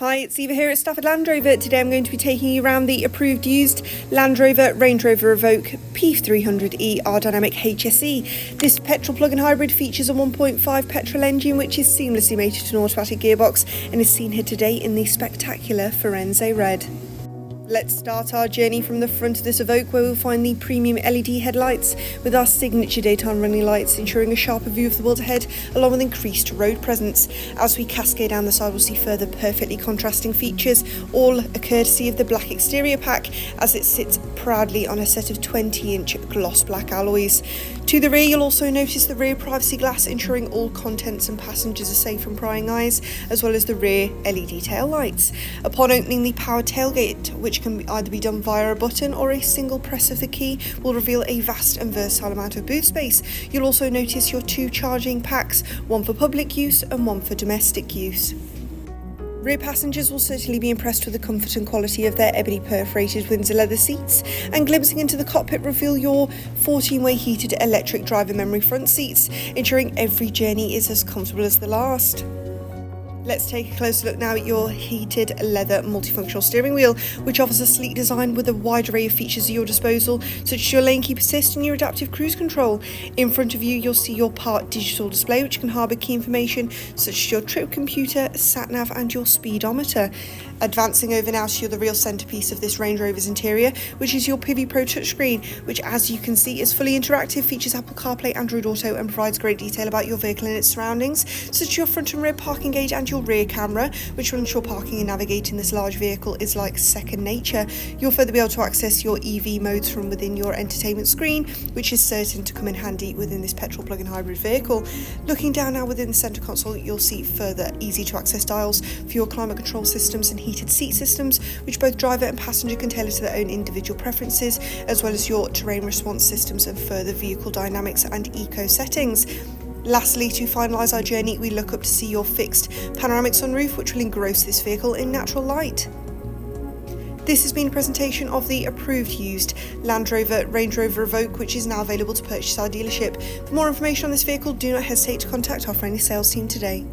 Hi, it's Eva here at Stafford Land Rover. Today I'm going to be taking you around the approved used Land Rover Range Rover Evoque P300 R-Dynamic HSE. This petrol plug-in hybrid features a 1.5 petrol engine which is seamlessly mated to an automatic gearbox and is seen here today in the spectacular Firenze Red. Let's start our journey from the front of this Evoque, where we'll find the premium LED headlights with our signature daytime running lights, ensuring a sharper view of the world ahead along with increased road presence. As we cascade down the side, we'll see further perfectly contrasting features, all a courtesy of the black exterior pack as it sits proudly on a set of 20-inch gloss black alloys. To the rear, you'll also notice the rear privacy glass, ensuring all contents and passengers are safe from prying eyes, as well as the rear LED tail lights. Upon opening the powered tailgate, which can either be done via a button or a single press of the key, will reveal a vast and versatile amount of boot space. You'll also notice your two charging packs, one for public use and one for domestic use. Rear passengers will certainly be impressed with the comfort and quality of their ebony perforated Windsor leather seats, and glimpsing into the cockpit reveal your 14-way heated electric driver memory front seats, ensuring every journey is as comfortable as the last. Let's take a closer look now at your heated leather multifunctional steering wheel, which offers a sleek design with a wide array of features at your disposal, such as your lane keep assist and your adaptive cruise control. In front of you, you'll see your part digital display, which can harbour key information such as your trip computer, sat-nav and your speedometer. Advancing over now to the real centrepiece of this Range Rover's interior, which is your Pivi Pro touchscreen, which, as you can see, is fully interactive, features Apple CarPlay, Android Auto and provides great detail about your vehicle and its surroundings, such as your front and rear parking gauge and your rear camera, which will ensure parking and navigating this large vehicle is like second nature. You'll further be able to access your EV modes from within your entertainment screen, which is certain to come in handy within this petrol plug-in hybrid vehicle. Looking down now within the centre console, you'll see further easy to access dials for your climate control systems and heated seat systems, which both driver and passenger can tailor to their own individual preferences, as well as your terrain response systems and further vehicle dynamics and eco settings. Lastly, to finalise our journey, we look up to see your fixed panoramic sunroof, which will engross this vehicle in natural light. This has been a presentation of the approved used Land Rover Range Rover Evoque, which is now available to purchase at our dealership. For more information on this vehicle, do not hesitate to contact our friendly sales team today.